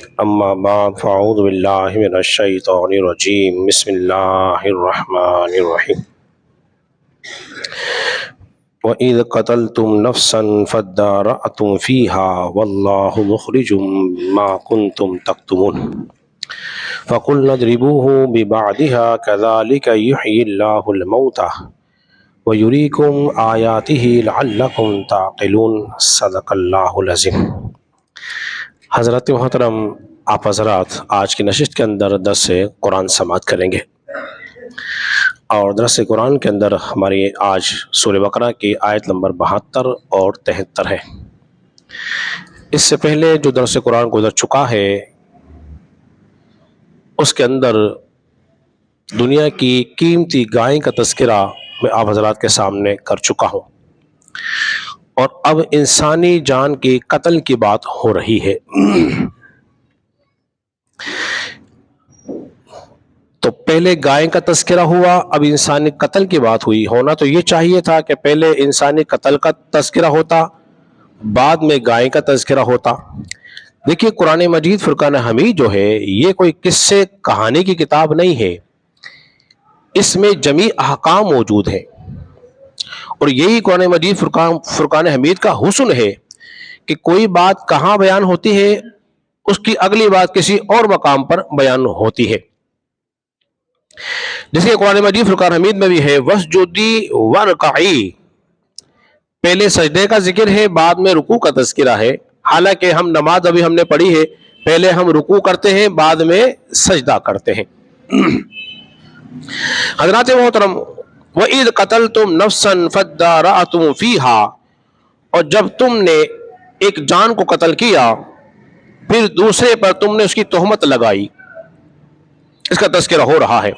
اما بعد فاعوذ باللہ من الشیطان الرجیم بسم اللہ الرحمن الرحیم وَإِذْ قَتَلْتُمْ نَفْسًا فَادَّارَأْتُمْ فِيهَا وَاللَّهُ مُخْرِجٌ مَا كُنْتُمْ تَكْتُمُونَ فَقُلْنَا اضْرِبُوهُ بِبَعْضِهَا كَذَلِكَ يُحْيِي اللَّهُ الْمَوْتَى وَيُرِيكُمْ آيَاتِهِ لَعَلَّكُمْ تَعْقِلُونَ صدق اللہ العظیم۔ حضرت محترم، آپ حضرات آج کی نشست کے اندر درس قرآن سماعت کریں گے، اور درس قرآن کے اندر ہماری آج سورہ بقرہ کی آیت نمبر 72 اور 73 ہے۔ اس سے پہلے جو درس قرآن گزر چکا ہے اس کے اندر دنیا کی قیمتی گائے کا تذکرہ میں آپ حضرات کے سامنے کر چکا ہوں، اور اب انسانی جان کی قتل کی بات ہو رہی ہے۔ تو پہلے گائے کا تذکرہ ہوا، اب انسانی قتل کی بات ہوئی۔ ہونا تو یہ چاہیے تھا کہ پہلے انسانی قتل کا تذکرہ ہوتا، بعد میں گائے کا تذکرہ ہوتا۔ دیکھیے، قرآن مجید فرقان حمید جو ہے یہ کوئی قصے کہانی کی کتاب نہیں ہے، اس میں جمیع احکام موجود ہیں، اور یہی قرآن مجید فرقان حمید کا حسن ہے کہ کوئی بات کہاں بیان ہوتی ہے اس کی اگلی بات کسی اور مقام پر بیان ہوتی ہے۔ جس کے قرآن مجید فرقان حمید میں بھی ہے وَاسْجُدِي وَارْكَعِي، پہلے سجدے کا ذکر ہے، بعد میں رکوع کا تذکرہ ہے۔ حالانکہ ہم نماز ابھی ہم نے پڑھی ہے، پہلے ہم رکوع کرتے ہیں، بعد میں سجدہ کرتے ہیں۔ حضرات محترم، وَإِذْ قَتَلْتُمْ نَفْسًا فَادَّارَأْتُمْ فِيهَا، اور جب تم نے ایک جان کو قتل کیا پھر دوسرے پر تم نے اس کی تہمت لگائی، اس کا تذکرہ ہو رہا ہے۔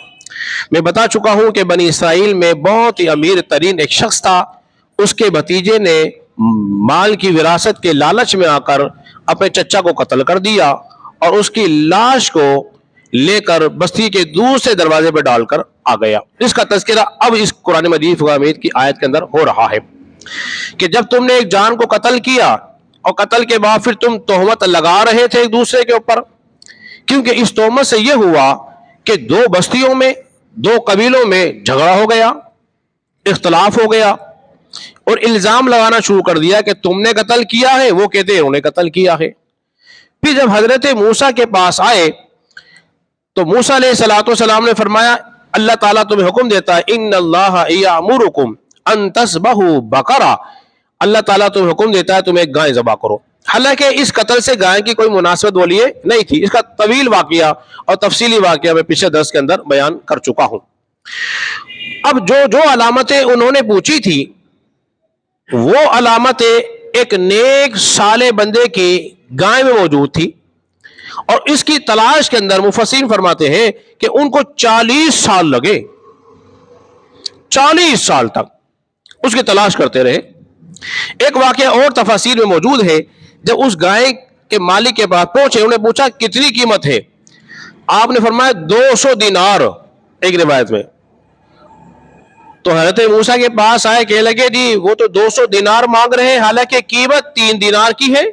میں بتا چکا ہوں کہ بنی اسرائیل میں بہت ہی امیر ترین ایک شخص تھا، اس کے بھتیجے نے مال کی وراثت کے لالچ میں آ کر اپنے چچا کو قتل کر دیا، اور اس کی لاش کو لے کر بستی کے دوسرے دروازے پہ ڈال کر آ گیا۔ اس کا تذکرہ اب اس قرآن مجید فرقان حمید کی آیت کے اندر ہو رہا ہے کہ جب تم نے ایک جان کو قتل کیا اور قتل کے بعد پھر تم تہمت لگا رہے تھے ایک دوسرے کے اوپر، کیونکہ اس تہمت سے یہ ہوا کہ دو بستیوں میں، دو قبیلوں میں جھگڑا ہو گیا، اختلاف ہو گیا، اور الزام لگانا شروع کر دیا کہ تم نے قتل کیا ہے، وہ کہتے ہیں انہوں نے قتل کیا ہے۔ پھر جب حضرت موسیٰ کے پاس آئے تو موسیٰ علیہ السلام نے فرمایا، اللہ تعالیٰ تمہیں حکم دیتا ہے ان اللہ یامرکم ان تذبحوا بقرہ، اللہ تعالیٰ تمہیں حکم دیتا ہے تم ایک گائے ذبح کرو۔ حالانکہ اس قتل سے گائے کی کوئی مناسبت وہ لیے نہیں تھی، اس کا طویل واقعہ اور تفصیلی واقعہ میں پچھلے درس کے اندر بیان کر چکا ہوں۔ اب جو علامتیں انہوں نے پوچھی تھی وہ علامتیں ایک نیک صالح بندے کی گائے میں موجود تھی، اور اس کی تلاش کے اندر مفسرین فرماتے ہیں کہ ان کو 40 سال لگے، 40 سال تک اس کی تلاش کرتے رہے۔ ایک واقعہ اور تفاسیر میں موجود ہے، جب اس گائے کے مالک کے پاس پہنچے، انہوں نے پوچھا کتنی قیمت ہے؟ آپ نے فرمایا 200 دینار، ایک روایت میں۔ تو حضرت موسیٰ کے پاس آئے، کہنے لگے جی وہ تو 200 دینار مانگ رہے ہیں، حالانکہ قیمت 3 دینار کی ہے۔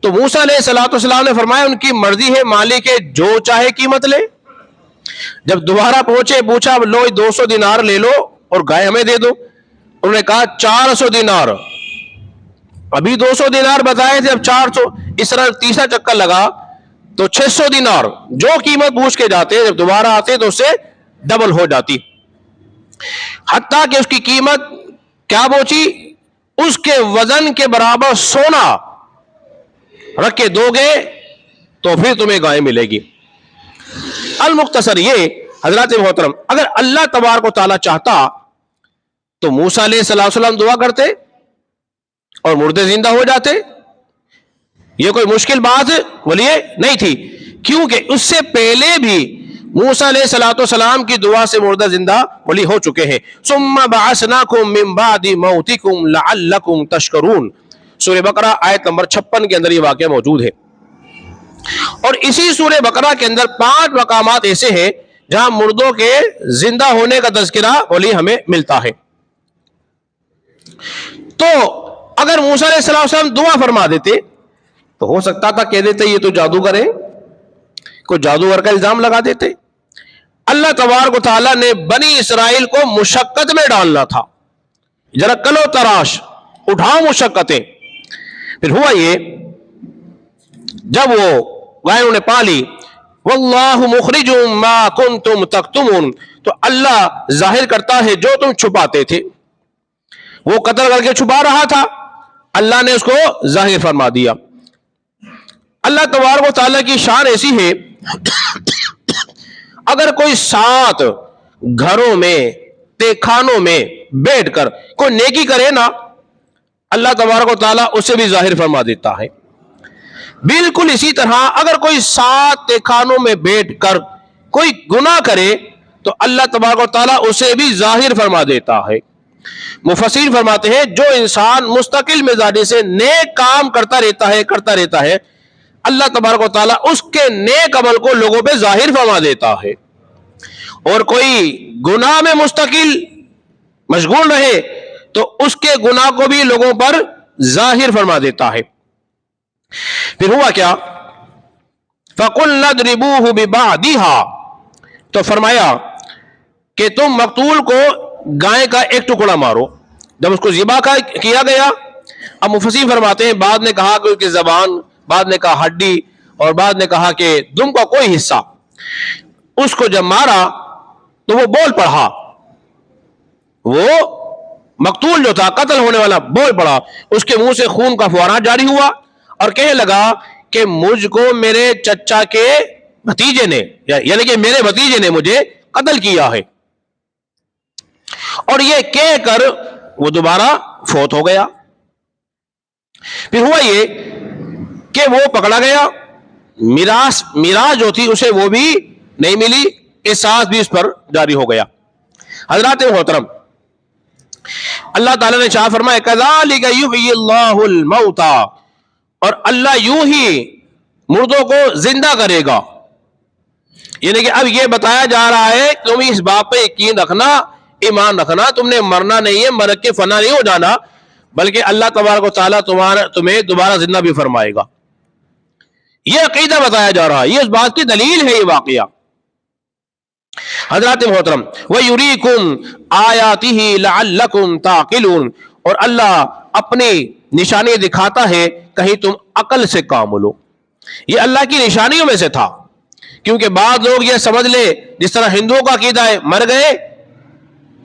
تو موسیٰ علیہ السلام نے فرمایا ان کی مرضی ہے، مالک ہے، جو چاہے قیمت لے۔ جب دوبارہ پہنچے، پوچھا لو 200 دینار لے لو اور گائے ہمیں دے دو۔ انہوں نے کہا 400 دینار، ابھی 200 دینار بتائے تھے، اب 400۔ اس طرح تیسرا چکر لگا تو 600 دینار، جو قیمت پوچھ کے جاتے جب دوبارہ آتے تو اس سے ڈبل ہو جاتی، حتیٰ کہ اس کی قیمت کیا پہنچی، اس کے وزن کے برابر سونا رکھ کے دو گے تو پھر تمہیں گائے ملے گی۔ المختصر یہ حضرات محترم، اگر اللہ تبارک و تعالیٰ چاہتا تو موسیٰ علیہ السلام دعا کرتے اور مردے زندہ ہو جاتے، یہ کوئی مشکل بات ولیے نہیں تھی، کیونکہ اس سے پہلے بھی موسیٰ علیہ السلام کی دعا سے مردہ زندہ ولی ہو چکے ہیں۔ ثم بعثناکم من بعد موتکم لعلکم تشکرون، سورہ بقرہ آیت نمبر 56 کے اندر یہ واقعہ موجود ہے۔ اور اسی سورہ بقرہ کے اندر 5 مقامات ایسے ہیں جہاں مردوں کے زندہ ہونے کا تذکرہ ولی ہمیں ملتا ہے۔ تو اگر موسیٰ علیہ السلام دعا فرما دیتے تو ہو سکتا تھا کہہ دیتے یہ تو جادوگر ہے، کوئی جادوگر کا الزام لگا دیتے. اللہ تبارک و تعالیٰ نے بنی اسرائیل کو مشقت میں ڈالنا تھا. ذرا کلو تراش اٹھاؤ مشقتیں. پھر ہوا یہ، جب وہ گائے انہیں پالی، واللہ مخرج ما کنتم تکتمون، تو اللہ ظاہر کرتا ہے جو تم چھپاتے تھے. وہ قتل کر کے چھپا رہا تھا، اللہ نے اس کو ظاہر فرما دیا. اللہ تبارک و تعالیٰ کی شان ایسی ہے، اگر کوئی 7 گھروں میں تہخانوں میں بیٹھ کر کوئی نیکی کرے نا، اللہ تبارک و تعالیٰ اسے بھی ظاہر فرما دیتا ہے. بالکل اسی طرح اگر کوئی 7 تہخانوں میں بیٹھ کر کوئی گناہ کرے تو اللہ تبارک و تعالیٰ اسے بھی ظاہر فرما دیتا ہے. مفسرین فرماتے ہیں جو انسان مستقل مزاجی سے نیک کام کرتا رہتا ہے اللہ تبارک و تعالیٰ اس کے نیک عمل کو لوگوں پہ ظاہر فرما دیتا ہے. اور کوئی گناہ میں مستقل مشغول رہے تو اس کے گناہ کو بھی لوگوں پر ظاہر فرما دیتا ہے. پھر ہوا کیا؟ فَقُلْنَا اضْرِبُوهُ بِبَعْضِهَا، تو فرمایا کہ تم مقتول کو گائے کا ایک ٹکڑا مارو. جب اس کو ذبح کیا گیا، اب مفسرین فرماتے ہیں بعد نے کہا کہ اس کی زبان، بعد نے کہا ہڈی، اور بعد نے کہا کہ دم کا کوئی حصہ. اس کو جب مارا تو وہ بول پڑا، وہ مقتول جو تھا قتل ہونے والا بول پڑا. اس کے منہ سے خون کا فوارہ جاری ہوا اور کہنے لگا کہ مجھ کو میرے چچا کے بھتیجے نے، یعنی کہ میرے بھتیجے نے مجھے قتل کیا ہے. اور یہ کہہ کر وہ دوبارہ فوت ہو گیا. پھر ہوا یہ کہ وہ پکڑا گیا، میراث جو تھی اسے وہ بھی نہیں ملی، احساس بھی اس پر جاری ہو گیا. حضرات محترم، اللہ تعالیٰ نے شاہ فرمایا کذالک یحیی اللہ الموتى، اور اللہ یوں ہی مردوں کو زندہ کرے گا. یعنی کہ اب یہ بتایا جا رہا ہے تم اس بات پہ یقین رکھنا، ایمان رکھنا، تم نے مرنا نہیں ہے، مر کے فنا نہیں ہو جانا، بلکہ اللہ تبارک و تعالیٰ تمہیں دوبارہ زندہ بھی فرمائے گا. یہ عقیدہ بتایا جا رہا ہے، یہ اس بات کی دلیل ہے یہ واقعہ. حضرات محترم، وَيُرِيكُمْ آيَاتِهِ لَعَلَّكُمْ تَعْقِلُونَ، اور اللہ اپنی نشانی دکھاتا ہے کہیں تم عقل سے کام لو. یہ اللہ کی نشانیوں میں سے تھا، کیونکہ بعض لوگ یہ سمجھ لے جس طرح ہندوؤں کا عقیدہ ہے مر گئے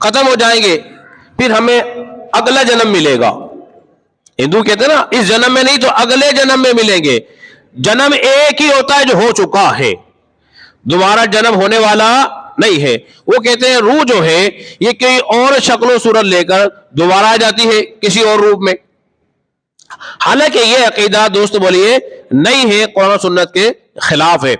ختم ہو جائیں گے پھر ہمیں اگلا جنم ملے گا. ہندو کہتے ہیں نا اس جنم میں نہیں تو اگلے جنم میں ملیں گے. جنم ایک ہی ہوتا ہے جو ہو چکا ہے، دوبارہ جنم ہونے والا نہیں ہے. وہ کہتے ہیں روح جو ہے یہ کوئی اور شکل و صورت لے کر دوبارہ آ جاتی ہے کسی اور روپ میں. حالانکہ یہ عقیدہ دوست بولیے نہیں ہے، قرآن و سنت کے خلاف ہے.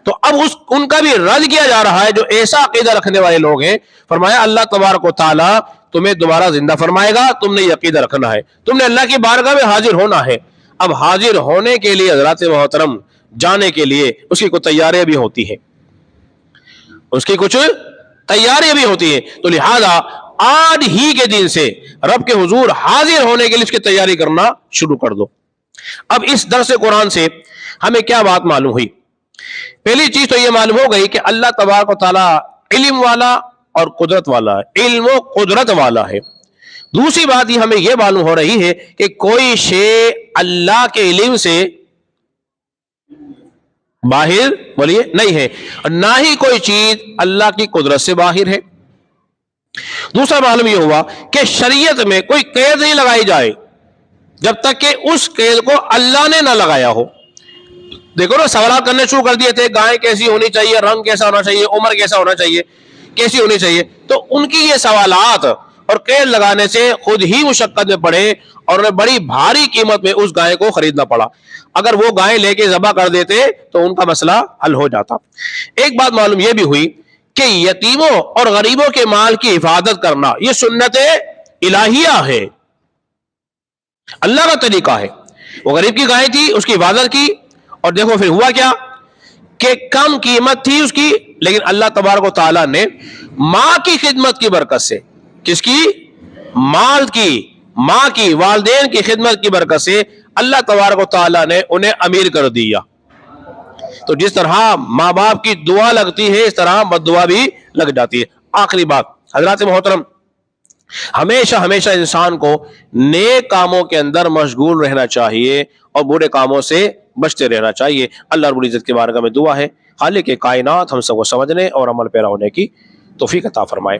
تو اب ان کا بھی رد کیا جا رہا ہے جو ایسا عقیدہ رکھنے والے لوگ ہیں. فرمایا اللہ تبارک و تعالیٰ تمہیں دوبارہ زندہ فرمائے گا، تم نے یہ عقیدہ رکھنا ہے، تم نے اللہ کی بارگاہ میں حاضر ہونا ہے. اب حاضر ہونے کے لیے حضرات محترم جانے کے لیے اس کی کچھ تیاریاں بھی ہوتی ہیں، اس کی کچھ تیاریاں بھی ہوتی ہیں. تو لہذا آج ہی کے دن سے رب کے حضور حاضر ہونے کے لیے اس کی تیاری کرنا شروع کر دو. اب اس درس قرآن سے ہمیں کیا بات معلوم ہوئی؟ پہلی چیز تو یہ معلوم ہو گئی کہ اللہ تبارک و تعالیٰ علم والا اور قدرت والا ہے، علم و قدرت والا ہے. دوسری بات یہ ہمیں یہ معلوم ہو رہی ہے کہ کوئی شے اللہ کے علم سے باہر بولیے نہیں ہے، اور نہ ہی کوئی چیز اللہ کی قدرت سے باہر ہے. دوسرا معلوم یہ ہوا کہ شریعت میں کوئی قید نہیں لگائی جائے جب تک کہ اس قید کو اللہ نے نہ لگایا ہو. دیکھو نا سوالات کرنے شروع کر دیے تھے، گائے کیسی ہونی چاہیے، رنگ کیسا ہونا چاہیے، عمر کیسا ہونا چاہیے، کیسی ہونی چاہیے. تو ان کی یہ سوالات اور قید لگانے سے خود ہی مشقت میں پڑے اور انہیں بڑی بھاری قیمت میں اس گائے کو خریدنا پڑا. اگر وہ گائے لے کے ذبح کر دیتے تو ان کا مسئلہ حل ہو جاتا. ایک بات معلوم یہ بھی ہوئی کہ یتیموں اور غریبوں کے مال کی حفاظت کرنا یہ سنت الہیہ ہے، اللہ کا طریقہ ہے. وہ غریب کی گائے تھی، اس کی حفاظت کی، اور دیکھو پھر ہوا کیا کہ کم قیمت تھی اس کی، لیکن اللہ تبارک و تعالیٰ نے ماں کی خدمت کی برکت سے، کس کی؟ مال کی، ماں کی، والدین کی خدمت کی برکت سے اللہ تبارک و تعالیٰ نے انہیں امیر کر دیا. تو جس طرح ماں باپ کی دعا لگتی ہے اس طرح بد دعا بھی لگ جاتی ہے. آخری بات حضرات محترم، ہمیشہ ہمیشہ انسان کو نیک کاموں کے اندر مشغول رہنا چاہیے اور برے کاموں سے بچتے رہنا چاہیے. اللہ رب العزت کی بارگاہ میں دعا ہے خالق کائنات ہم سب کو سمجھنے اور عمل پیرا ہونے کی توفیق عطا فرمائے.